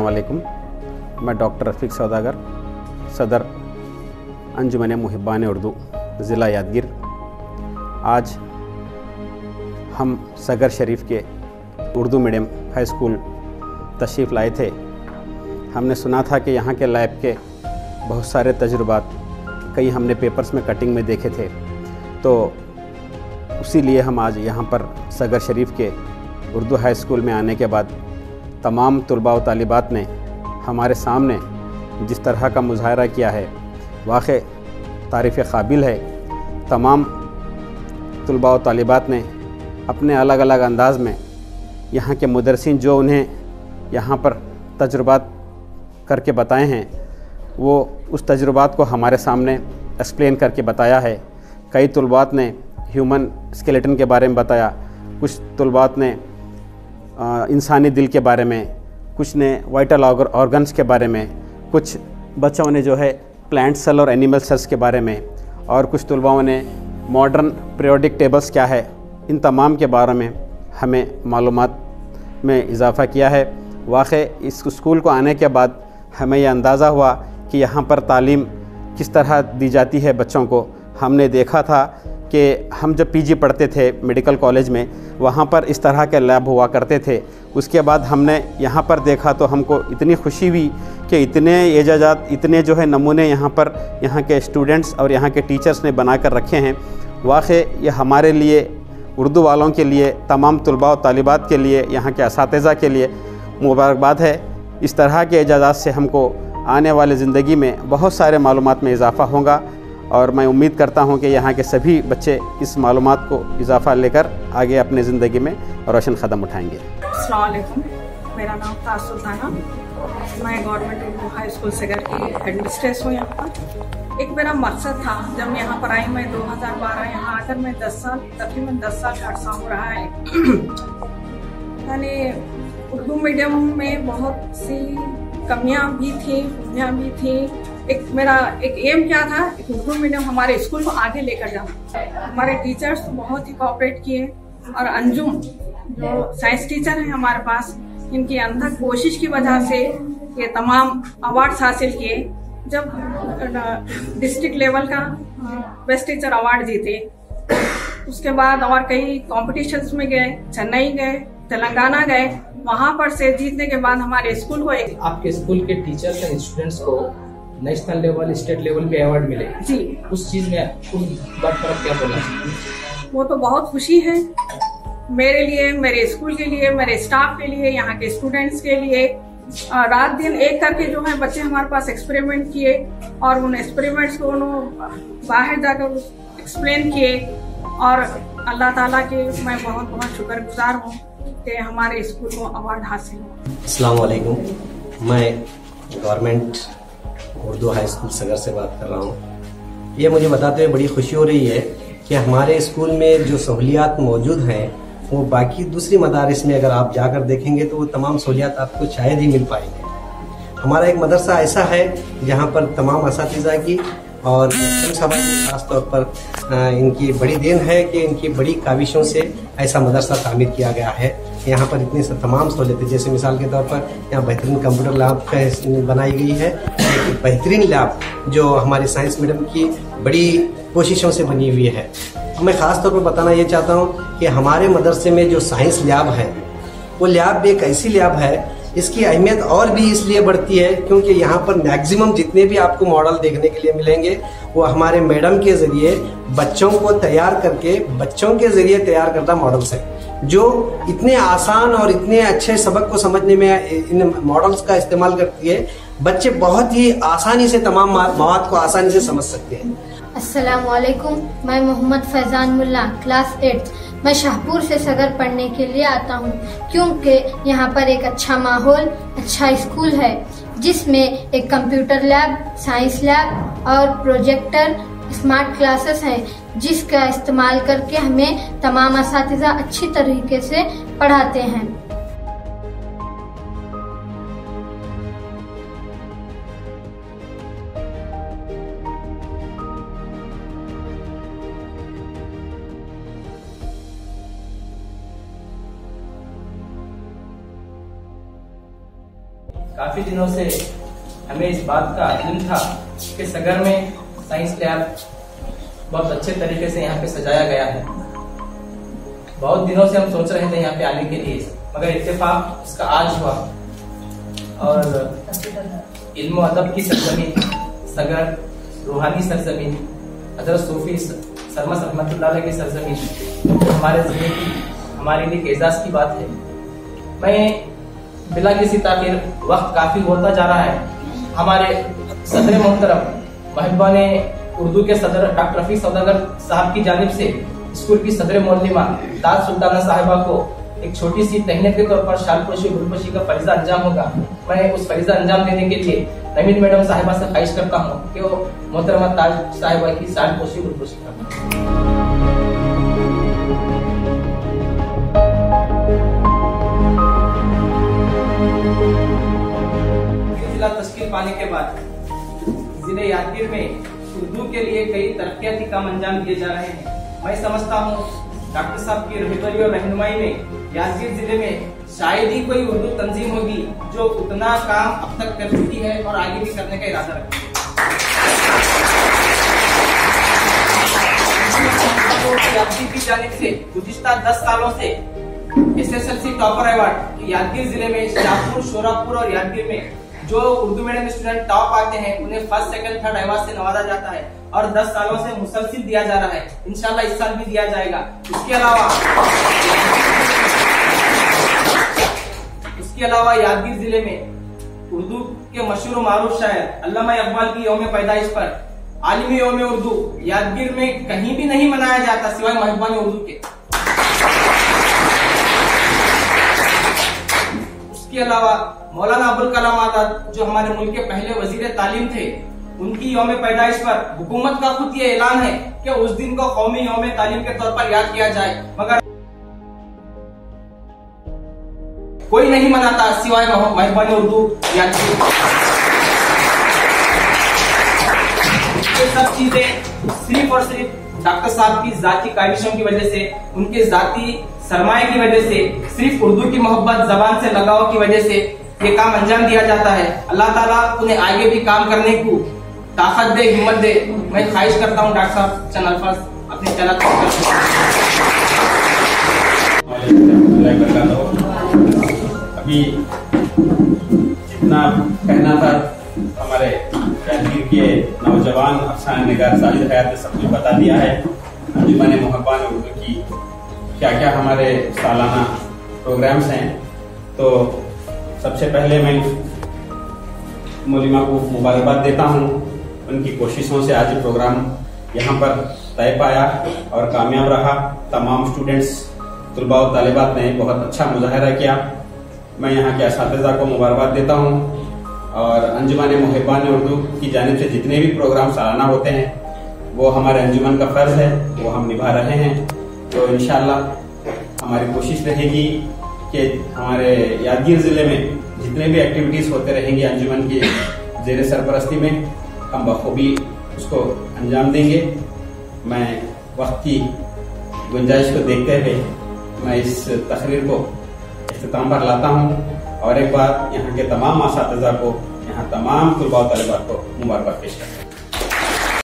वालेकुम। मैं डॉक्टर रफ़ीक सौदागर, सदर अंजुमन मुहिब्बान उर्दू ज़िला यादगीर। आज हम सगर शरीफ के उर्दू मीडियम हाई स्कूल तशरीफ़ लाए थे। हमने सुना था कि यहाँ के लैब के बहुत सारे तजुर्बात कई हमने पेपर्स में कटिंग में देखे थे, तो उसी लिए हम आज यहाँ पर सगर शरीफ के उर्दू हाई स्कूल में आने के बाद तमाम तलबा व तालिबात ने हमारे सामने जिस तरह का मुज़ाहरा किया है, वाक़ई तारीफ़ काबिल है। तमाम तलबा व तालिबात ने अपने अलग अलग अंदाज़ में यहाँ के मुदर्रिसीन जो उन्हें यहाँ पर तजुर्बात करके बताए हैं, वो उस तजुर्बात को हमारे सामने एक्सप्लेन करके बताया है। कई तलबात ने ह्यूमन स्केलेटन के बारे में बताया, कुछ तलबात ने इंसानी दिल के बारे में, कुछ ने वाइटल ऑर्गन्स के बारे में, कुछ बच्चों ने जो है प्लांट सेल और एनिमल सेल्स के बारे में, और कुछ तलबाओं ने मॉडर्न पीरियोडिक टेबल्स क्या है, इन तमाम के बारे में हमें मालूमात में इजाफ़ा किया है। वाक़ई इस स्कूल को आने के बाद हमें यह अंदाज़ा हुआ कि यहाँ पर तालीम किस तरह दी जाती है बच्चों को। हमने देखा था कि हम जब पीजी पढ़ते थे मेडिकल कॉलेज में, वहाँ पर इस तरह के लैब हुआ करते थे। उसके बाद हमने यहाँ पर देखा तो हमको इतनी खुशी हुई कि इतने एजाजात, इतने जो है नमूने यहाँ पर यहाँ के स्टूडेंट्स और यहाँ के टीचर्स ने बना कर रखे हैं। वाक़ई ये हमारे लिए, उर्दू वालों के लिए, तमाम तलबा व तालिबात के लिए, यहाँ के असातिज़ा के लिए मुबारकबाद है। इस तरह के एजाज़ात से हमको आने वाले ज़िंदगी में बहुत सारे मालूमात में इजाफ़ा होगा, और मैं उम्मीद करता हूँ कि यहाँ के सभी बच्चे इस मालूमात को इजाफ़ा लेकर आगे अपनी ज़िंदगी में रोशन कदम उठाएंगे। अस्सलाम वालेकुम, मेरा नाम ताज सुल्ताना, मैं गवर्नमेंट उर्दू हाई स्कूल सगर की हेडमिस्ट्रेस हूँ। यहाँ पर एक मेरा मकसद था, जब मैं यहाँ पर आई, मैं 2012 यहाँ आकर मैं 10 साल, तकरीबन 10 साल का अर्सा हो रहा है। यानी उर्दू मीडियम में बहुत सी कमियाँ भी थी, खूबियाँ भी थी। मेरा एक एम क्या था, उर्दू मीडियम हमारे स्कूल को आगे लेकर जाना। हमारे टीचर्स तो बहुत ही कोऑपरेट किए, और अंजुम जो साइंस टीचर हैं हमारे पास, इनकी अनथक कोशिश की वजह से ये तमाम अवार्ड्स हासिल किए। जब डिस्ट्रिक्ट लेवल का बेस्ट टीचर अवार्ड जीते, उसके बाद और कई कॉम्पिटिशन्स में गए, चेन्नई गए, तेलंगाना गए। वहाँ पर से जीतने के बाद हमारे स्कूल को आपके स्कूल के टीचर्स एंड स्टूडेंट्स को नेशनल लेवल, स्टेट लेवल पे अवार्ड मिले जी, उस चीज में उस बात पर आप क्या बोलना चाहते हैं? वो तो बहुत खुशी है मेरे लिए, मेरे स्कूल के लिए, मेरे स्टाफ के लिए, यहाँ के स्टूडेंट्स के लिए। रात दिन एक करके जो है बच्चे हमारे पास एक्सपेरिमेंट किए, और उन एक्सपेरिमेंट्स को उन्होंने बाहर जाकर एक्सप्लेन किए, और अल्लाह ताला के मैं बहुत बहुत शुक्रगुजार हूँ कि हमारे स्कूल को अवार्ड हासिल हुआ। अस्सलाम वालेकुम, मैं गवर्नमेंट उर्दू हाई स्कूल सगर से बात कर रहा हूँ। ये मुझे बताते हुए बड़ी खुशी हो रही है कि हमारे स्कूल में जो सहूलियात मौजूद हैं, वो बाकी दूसरी मदारिस में अगर आप जाकर देखेंगे तो वो तमाम सहूलियात आपको शायद ही मिल पाएंगे। हमारा एक मदरसा ऐसा है जहाँ पर तमाम असातिज़ा की और खास तौर पर इनकी बड़ी देन है कि इनकी बड़ी काविशों से ऐसा मदरसा तामीर किया गया है। यहाँ पर इतनी तमाम सहूलियतें, जैसे मिसाल के तौर पर यहाँ बेहतरीन कंप्यूटर लैब बनाई गई है, एक बेहतरीन लैब जो हमारी साइंस मीडियम की बड़ी कोशिशों से बनी हुई है। मैं ख़ास तौर पर बताना ये चाहता हूँ कि हमारे मदरसे में जो साइंस लैब है, वो लैब भी एक ऐसी लैब है, इसकी अहमियत और भी इसलिए बढ़ती है क्योंकि यहाँ पर मैक्सिमम जितने भी आपको मॉडल देखने के लिए मिलेंगे, वो हमारे मैडम के ज़रिए बच्चों को तैयार करके, बच्चों के ज़रिए तैयार करता मॉडल्स है, जो इतने आसान और इतने अच्छे सबक को समझने में इन मॉडल्स का इस्तेमाल करती है। बच्चे बहुत ही आसानी से तमाम मवाद को आसानी से समझ सकते हैं। अस्सलाम वालेकुम, मैं मोहम्मद फैजान मुल्ला, क्लास 8। मैं शाहपुर से सगर पढ़ने के लिए आता हूँ क्योंकि यहाँ पर एक अच्छा माहौल, अच्छा स्कूल है, जिसमें एक कंप्यूटर लैब, साइंस लैब और प्रोजेक्टर, स्मार्ट क्लासेस हैं, जिसका इस्तेमाल करके हमें तमाम असातिज़ा अच्छी तरीके से पढ़ाते हैं। काफ़ी दिनों से हमें इस बात का इल्म था कि सगर में साइंस लैब बहुत अच्छे तरीके से यहाँ पे सजाया गया है। बहुत दिनों से हम सोच रहे थे यहाँ पे आने के लिए, मगर इत्तेफाक इसका आज हुआ। और इल्म व अदब की सरजमीन सगर, रूहानी सरजमीन, हजरत सूफी सरमस रहमतुल्लाह की सरजमीन हमारे ज़िले की, हमारे लिए एजाज की बात है। मैं बिला किसी ताखिर, वक्त काफी होता जा रहा है, हमारे सदर मोहतरम महबाने उर्दू के सदर डॉक्टर रफीक सौदागर साहब की जानिब से स्कूल की सदर मोल्लिमा ताज सुल्ताना साहिबा को एक छोटी सी तहनीत के तौर पर शालपोशी गुलपोशी का फरीजा अंजाम होगा। मैं उस फरीजा अंजाम देने के लिए नवीन मैडम साहिबा से ख्वाहिश करता हूँ कि वो मोहतरमा ताज साहिबा की शालपोशी गुलपोशी करें। जिला तश्कील पाने के बाद जिले यादगीर में उर्दू के लिए कई तरक्याती काम अंजाम दिए जा रहे हैं। मैं समझता हूँ डॉक्टर साहब की रहनुमाई और रहनुमाई में यादगीर जिले में शायद ही कोई उर्दू तंजीम होगी जो उतना काम अब तक कर चुकी है और आगे भी करने का इरादा रखती है। यादगीर की जानिब से गुज़िश्ता 10 सालों से SSLC टॉपर अवार्ड यादगीर जिले में शाहपुर, शोरापुर और यादगीर में जो उर्दू मीडियम स्टूडेंट टॉप आते हैं उन्हें फर्स्ट, सेकंड, थर्ड अवार्ड से नवाजा जाता है और 10 सालों से मुसलसिल दिया जा रहा है। इंशाल्लाह इस साल भी दिया जाएगा। उसके अलावा यादगीर जिले में उर्दू के मशहूर मारूफ शायर अल्लामा इकबाल की यौम पैदाइश पर आलमी यौम उर्दू यादगीर में कहीं भी नहीं मनाया जाता सिवाय महबान उर्दू के। उसके अलावा मौलाना अबुल कलाम आजाद जो हमारे मुल्क के पहले वजीर तालीम थे, उनकी यौम पैदाइश पर हुकूमत का खुद ये ऐलान है कि उस दिन को कौमी यौम तालीम के तौर पर याद किया जाए, मगर कोई नहीं मनाता सिवाय महबानी उर्दू यादगीर। ये सब चीजें सिर्फ और सिर्फ डॉक्टर साहब की जाती काविशों की वजह से, उनके जाती सरमाए की वजह से, सिर्फ उर्दू की मोहब्बत, जबान से लगाव की वजह से ये काम अंजाम दिया जाता है। अल्लाह ताला उन्हें आगे भी काम करने को ताकत दे, हिम्मत दे। मैं ख्वाहिश करता हूँ डॉक्टर साहब चैनल पर अपने चैनल अभी जितना कहना था हमारे यादगीर के नौजवान अफसाना निगार साजिद हयात ने सब कुछ बता दिया है। अंजुमन मुहब्बान उर्दू की क्या क्या हमारे सालाना प्रोग्राम्स हैं। तो सबसे पहले मैं मौलिमा को मुबारकबाद देता हूँ। उनकी कोशिशों से आज प्रोग्राम यहाँ पर तय पाया और कामयाब रहा। तमाम स्टूडेंट्स, तुलबा और तालिबात ने बहुत अच्छा मुजाहरा किया। मैं यहाँ के असातिज़ा को मुबारकबाद देता हूँ और अंजुमन मुहब्बान उर्दू की जानिब से जितने भी प्रोग्राम सालाना होते हैं वो हमारे अंजुमन का फर्ज है, वो हम निभा रहे हैं। तो इंशाअल्लाह हमारी कोशिश रहेगी कि हमारे यादगीर जिले में जितने भी एक्टिविटीज होते रहेंगे अंजुमन की जेर सरपरस्ती में, हम बखूबी उसको अंजाम देंगे। मैं वक्त की गुंजाइश को देखते हुए मैं इस तकरीर को इख्तिताम पर लाता हूँ और एक बार यहाँ के तमाम असातिज़ा को, यहाँ तमाम तुलबा और तालिबात को मुबारकबाद पेश करता हूँ।